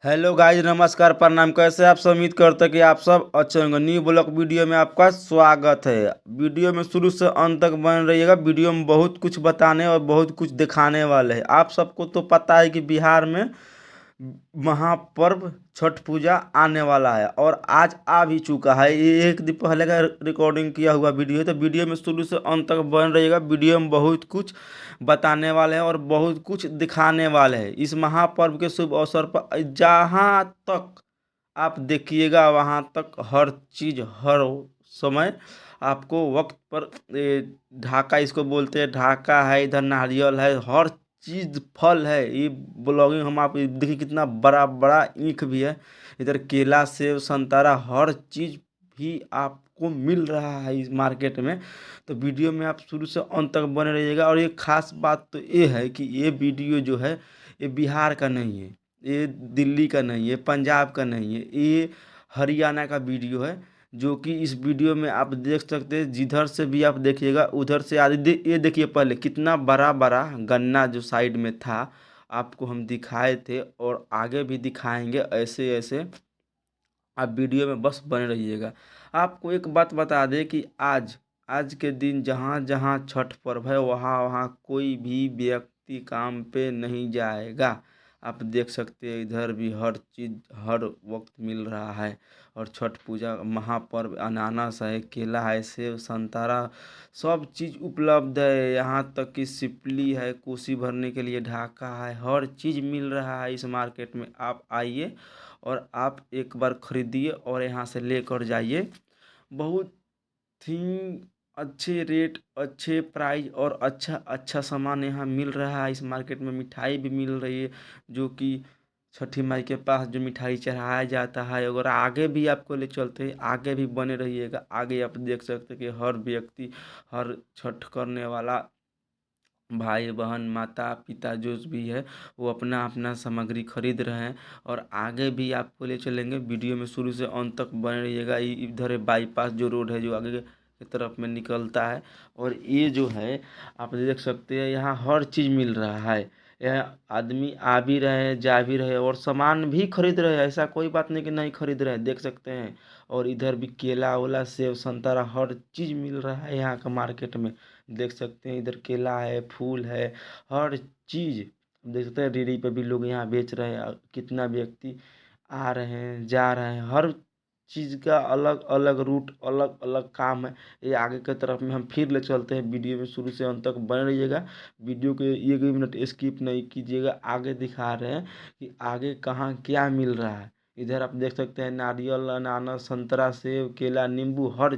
Hello guys, नमस्कार, प्रणाम। कैसे आप सब? उम्मीद करते हैं कि आप सब अच्छे होंगे। न्यू ब्लॉग वीडियो में आपका स्वागत है। वीडियो में शुरू से अंत तक बन रहिएगा। वीडियो में बहुत कुछ बताने और बहुत कुछ दिखाने वाले हैं। आप सबको तो पता है कि बिहार में महापर्व छठ पूजा आने वाला है और आज आ भी चुका है। ये एक दिन पहले का रिकॉर्डिंग किया हुआ वीडियो है, तो वीडियो में शुरू से अंत तक बन रहिएगा। वीडियो में बहुत कुछ बताने वाले हैं और बहुत कुछ दिखाने वाले हैं। इस महापर्व के शुभ अवसर पर जहाँ तक आप देखिएगा वहाँ तक हर चीज़ हर समय आपको वक्त पर ढाका इसको बोलते हैं, ढाका है, इधर नारियल है, हर चीज़ फल है। ये ब्लॉगिंग हम आप देखिए कितना बड़ा बड़ा ईख भी है। इधर केला सेब संतरा हर चीज़ भी आपको मिल रहा है इस मार्केट में। तो वीडियो में आप शुरू से अंत तक बने रहिएगा। और ये खास बात तो ये है कि ये वीडियो जो है ये बिहार का नहीं है, ये दिल्ली का नहीं है, पंजाब का नहीं है, ये हरियाणा का वीडियो है। जो कि इस वीडियो में आप देख सकते हैं, जिधर से भी आप देखिएगा उधर से आदि ये देखिए पहले कितना बड़ा बड़ा गन्ना जो साइड में था आपको हम दिखाए थे और आगे भी दिखाएंगे। ऐसे ऐसे आप वीडियो में बस बने रहिएगा। आपको एक बात बता दें कि आज आज के दिन जहाँ जहाँ छठ पर्व है वहाँ वहाँ कोई भी व्यक्ति काम पे नहीं जाएगा। आप देख सकते हैं इधर भी हर चीज़ हर वक्त मिल रहा है। और छठ पूजा महापर्व अनानास है, केला है, सेब संतरा सब चीज़ उपलब्ध है। यहाँ तक कि सिपली है, कोसी भरने के लिए ढाका है, हर चीज़ मिल रहा है इस मार्केट में। आप आइए और आप एक बार खरीदिए और यहाँ से लेकर जाइए। बहुत ही अच्छे रेट, अच्छे प्राइस और अच्छा अच्छा सामान यहाँ मिल रहा है इस मार्केट में। मिठाई भी मिल रही है जो कि छठी माई के पास जो मिठाई चढ़ाया जाता है। अगर आगे भी आपको ले चलते हैं, आगे भी बने रहिएगा। आगे आप देख सकते हैं कि हर व्यक्ति हर छठ करने वाला भाई बहन माता पिता जो भी है वो अपना अपना सामग्री खरीद रहे हैं। और आगे भी आपको ले चलेंगे। वीडियो में शुरू से अंत तक बने रहिएगा। इधर है बाईपास जो रोड है जो आगे की तरफ में निकलता है। और ये जो है आप देख सकते हैं यहाँ हर चीज़ मिल रहा है। यह आदमी आ भी रहे हैं जा भी रहे हैं और सामान भी खरीद रहे हैं। ऐसा कोई बात नहीं कि नहीं खरीद रहे हैं, देख सकते हैं। और इधर भी केला वेला सेब संतरा हर चीज़ मिल रहा है यहाँ का मार्केट में। देख सकते हैं इधर केला है, फूल है, हर चीज़ देख सकते हैं। रेहड़ी पे भी लोग यहाँ बेच रहे हैं। कितना व्यक्ति आ रहे हैं जा रहे हैं, हर चीज़ का अलग अलग रूट अलग अलग काम है। ये आगे की तरफ में हम फिर ले चलते हैं। वीडियो में शुरू से अंत तक बने रहिएगा। वीडियो के एक भी मिनट स्किप नहीं कीजिएगा। आगे दिखा रहे हैं कि आगे कहाँ क्या मिल रहा है। इधर आप देख सकते हैं नारियल अनानास संतरा सेब केला नींबू हर